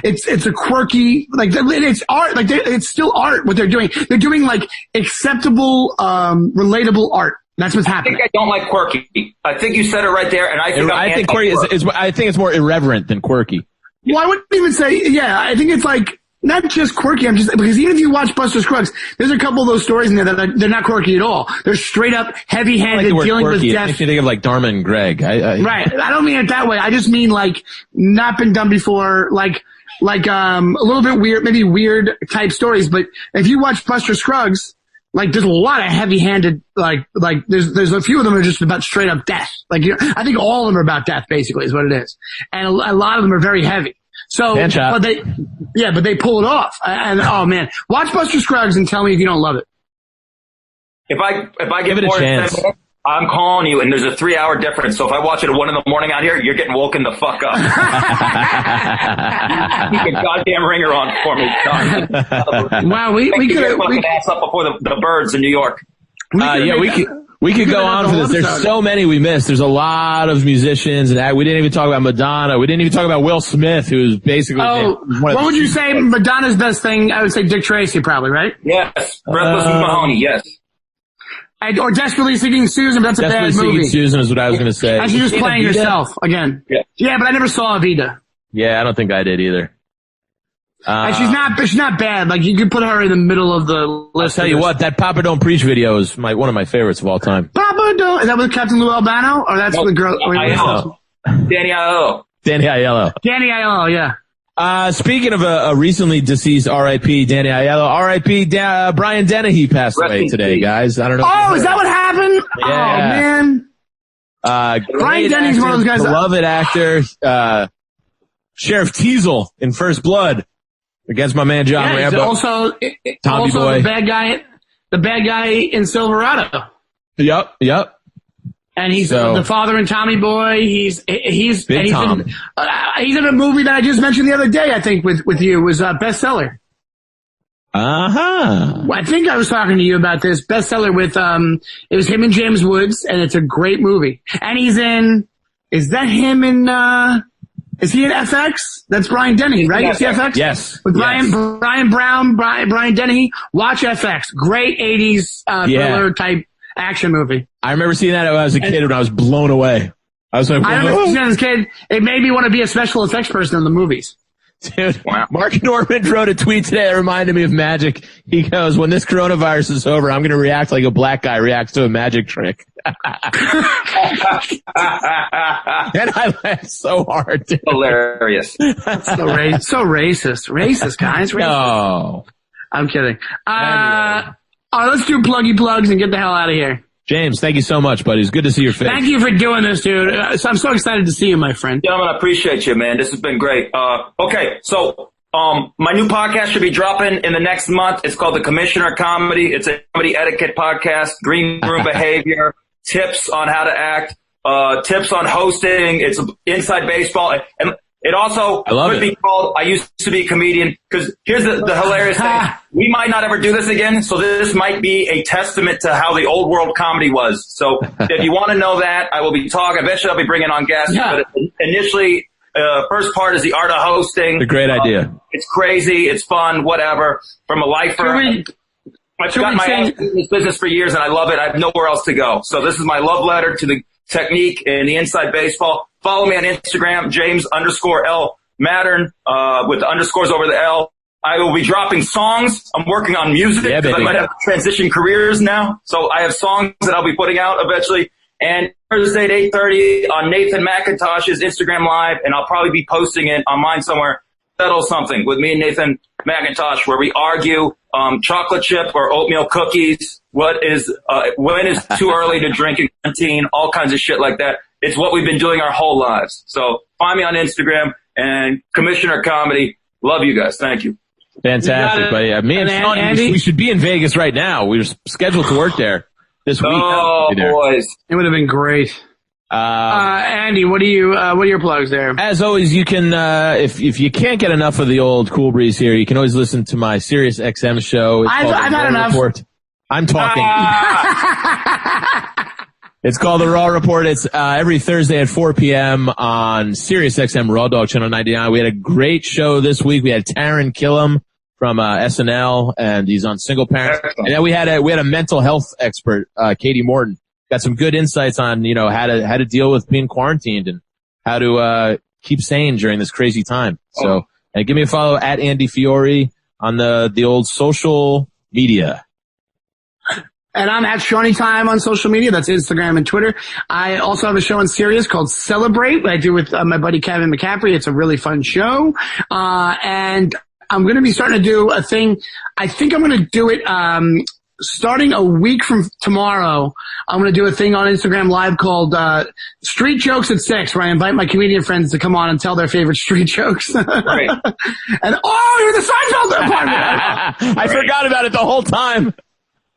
it's a quirky, like, it's art, like, it's still art, what they're doing. They're doing, like, acceptable, relatable art. That's what's happening. I think I don't like quirky. I think you said it right there, and I think quirky I think it's more irreverent than quirky. Well, I wouldn't even say, I think it's like, not just quirky, because even if you watch Buster Scruggs, there's a couple of those stories in there that they're not quirky at all. They're straight up heavy-handed, dealing with death. It makes me think of like Dharma and Greg. Right. I don't mean it that way. I just mean like, not been done before, like, a little bit weird, maybe weird type stories, but if you watch Buster Scruggs, like, there's a lot of heavy-handed, like, there's a few of them are just about straight up death. Like, I think all of them are about death, basically, is what it is. And a lot of them are very heavy. So, Fan shot. but they pull it off. And oh man, watch Buster Scruggs and tell me if you don't love it. If I Give get it a more than chance. 10 minutes, I'm calling you, and there's a 3-hour difference. So if I watch it at 1 a.m. out here, you're getting woken the fuck up. Keep a goddamn ringer on for me, John. Wow, we Make could your fucking ass up before the birds in New York. We could go on for this. There's so many we missed. There's a lot of musicians, and we didn't even talk about Madonna. We didn't even talk about Will Smith, who's basically. What would you say Madonna's best thing? I would say Dick Tracy, probably, right? Yes, Breathless Mahoney. Yes. Or Desperately Seeking Susan, but that's a bad movie. Desperately Seeking Susan is what I was going to say. And she's just playing herself again. Yeah, but I never saw Evita. Yeah, I don't think I did either. And she's not bad. Like, you could put her in the middle of the list. I'll tell you what, that Papa Don't Preach video is one of my favorites of all time. Papa Don't, is that with Captain Lou Albano? Or that's the girl? Danny Aiello. Danny Aiello. Danny Aiello, yeah. Speaking of a recently deceased R.I.P. Danny Aiello, R.I.P. Brian Dennehy passed away today, guys. I don't know. Oh, is that what happened? Yeah. Oh, man. Brian Dennehy's one of those guys. Beloved actor, Sheriff Teasel in First Blood against my man John Rambo. Also Boy. the bad guy in Silverado. Yep. And he's the father in Tommy Boy. He's Big Tom. He's in a movie that I just mentioned the other day. I think with you, it was Bestseller. I think I was talking to you about this Bestseller with it was him and James Woods, and it's a great movie. And he's in. Is that him in? Is he in FX? That's Brian Dennehy, right? Is he FX? Yes. With Brian Brown, Brian Dennehy. Watch FX. Great 80s thriller type action movie. I remember seeing that when I was a kid and I was blown away. I was like, I remember seeing that as a kid. It made me want to be a special effects person in the movies. Dude, wow. Mark Norman wrote a tweet today that reminded me of magic. He goes, when this coronavirus is over, I'm going to react like a black guy reacts to a magic trick. And I laughed so hard, dude. Hilarious. That's so racist. Racist, guys. Racist. No. I'm kidding. All right, let's do pluggy plugs and get the hell out of here. James, thank you so much, buddy. It's good to see your face. Thank you for doing this, dude. I'm so excited to see you, my friend. Gentlemen, I appreciate you, man. This has been great. Okay, so my new podcast should be dropping in the next month. It's called The Commissioner Comedy. It's a comedy etiquette podcast, green room behavior, tips on how to act, tips on hosting. It's inside baseball. And it also could be called I Used to Be a Comedian, because here's the hilarious thing. We might not ever do this again, so this might be a testament to how the old world comedy was. So if you want to know that, I will be talking. Eventually I'll be bringing on guests. Yeah. But initially, first part is the art of hosting. It's a great idea. It's crazy. It's fun, whatever. From a lifer. I've got my ass in this business for years, and I love it. I have nowhere else to go. So this is my love letter to the technique and the inside baseball. Follow me on Instagram, James_L Mattern, with the underscores over the L. I will be dropping songs. I'm working on music because I might have transition careers now. So I have songs that I'll be putting out eventually. And Thursday at 8:30 on Nathan McIntosh's Instagram Live, and I'll probably be posting it on mine somewhere. Settle Something with me and Nathan McIntosh, where we argue chocolate chip or oatmeal cookies. When is too early to drink in quarantine? All kinds of shit like that. It's what we've been doing our whole lives. So find me on Instagram and Commissioner Comedy. Love you guys. Thank you. Fantastic, buddy. Me and Sean, we should be in Vegas right now. We were scheduled to work there this week. Oh, boys. It would have been great. Andy, what are your plugs there? As always, you can, if you can't get enough of the old Cool Breeze here, you can always listen to my Sirius XM show. I've had enough. Report. I'm talking. It's called The Raw Report. It's every Thursday at 4 p.m. on Sirius XM Raw Dog Channel 99. We had a great show this week. We had Taron Killam from SNL, and he's on Single Parents. And then we had a mental health expert, Katie Morton. Got some good insights on, how to deal with being quarantined and how to keep sane during this crazy time. So, and give me a follow at Andy Fiore on the old social media. And I'm at Shawnee Time on social media. That's Instagram and Twitter. I also have a show on Sirius called Celebrate, that I do with my buddy Kevin McCaffrey. It's a really fun show. And I'm going to be starting to do a thing. I think I'm going to do it starting a week from tomorrow, I'm going to do a thing on Instagram Live called Street Jokes at 6, where I invite my comedian friends to come on and tell their favorite street jokes. Right. And you're the Seinfeld apartment. I forgot about it the whole time.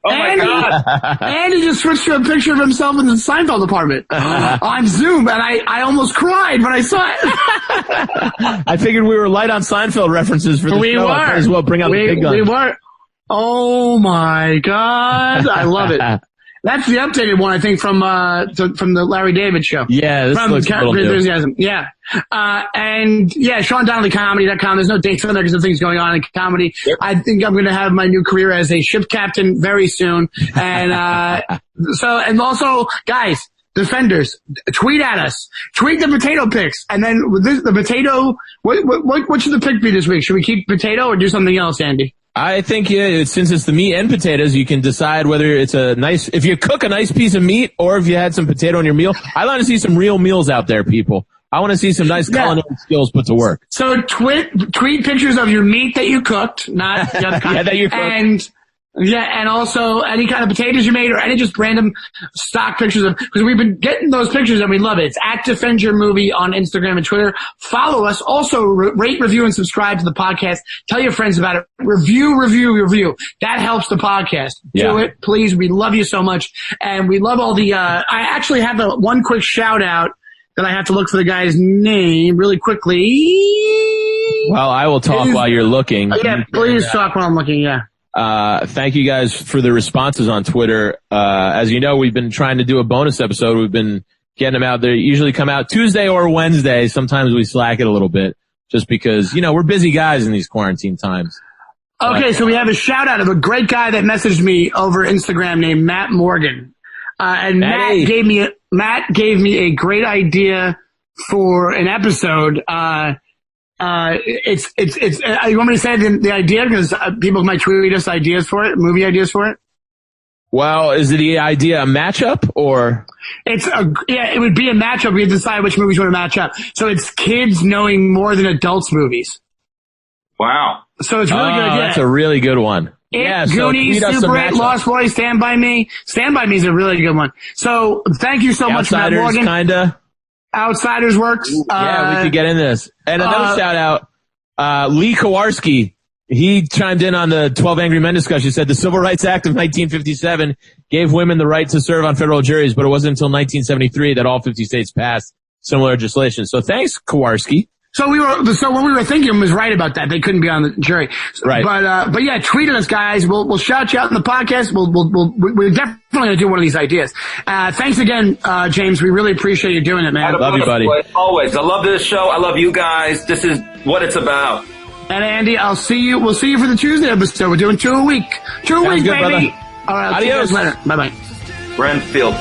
Oh my God. And he just switched to a picture of himself in the Seinfeld apartment on Zoom, and I almost cried when I saw it. I figured we were light on Seinfeld references for the We show. were. I might as well bring out the big gun. We were. Oh my God. I love it. That's the updated one, I think, from the Larry David show. Yeah, this from looks a little new. Enthusiasm. Yeah. And yeah, SeanDonnellyComedy.com. There's no dates on there because of things going on in comedy. Yep. I think I'm going to have my new career as a ship captain very soon. And, and also, guys, Defenders, tweet at us. Tweet the potato picks. And then the potato, what should the pick be this week? Should we keep potato or do something else, Andy? I think since it's the meat and potatoes, you can decide whether it's if you cook a nice piece of meat or if you had some potato in your meal. I want to see some real meals out there, people. I want to see some nice culinary skills put to work. So tweet pictures of your meat that you cooked, not the other kind. Yeah, that you cooked. And also any kind of potatoes you made or any just random stock pictures of, because we've been getting those pictures and we love it. It's at Defend Your Movie on Instagram and Twitter. Follow us. Also rate, review, and subscribe to the podcast. Tell your friends about it. Review. That helps the podcast. Do it, please. We love you so much. And we love all the, I actually have one quick shout out that I have to look for the guy's name really quickly. Well, I will talk while you're looking. Yeah, please talk while I'm looking, yeah. Thank you guys for the responses on Twitter. As you know, we've been trying to do a bonus episode. We've been getting them out. They usually come out Tuesday or Wednesday. Sometimes we slack it a little bit just because, we're busy guys in these quarantine times. Okay, so we have a shout out of a great guy that messaged me over Instagram named Matt Morgan. And Matt gave me a great idea for an episode. You want me to say the idea? Because people might tweet us ideas for it, movie ideas for it. Well, is the idea a matchup or? It would be a matchup. We decide which movies want to match up. So it's kids knowing more than adults movies. Wow. So it's really good. Yeah. That's a really good one. Goonies, Super 8, Lost Boys, Stand By Me. Stand By Me is a really good one. So thank you so much, Matt Morgan. Kinda. Outsiders works. Yeah, we could get in this. And another shout out, Lee Kowarski. He chimed in on the 12 Angry Men discussion. He said the Civil Rights Act of 1957 gave women the right to serve on federal juries, but it wasn't until 1973 that all 50 states passed similar legislation. So thanks, Kowarski. So when we were thinking was right about that. They couldn't be on the jury. Right. But yeah, tweet at us, guys. We'll shout you out in the podcast. We're definitely going to do one of these ideas. Thanks again, James. We really appreciate you doing it, man. Love you, buddy. Always. I love this show. I love you guys. This is what it's about. And Andy, we'll see you for the Tuesday episode. We're doing 2 a week. 2 a week, good, baby. brother. All right. Adios. See you guys later. Bye-bye. Renfield.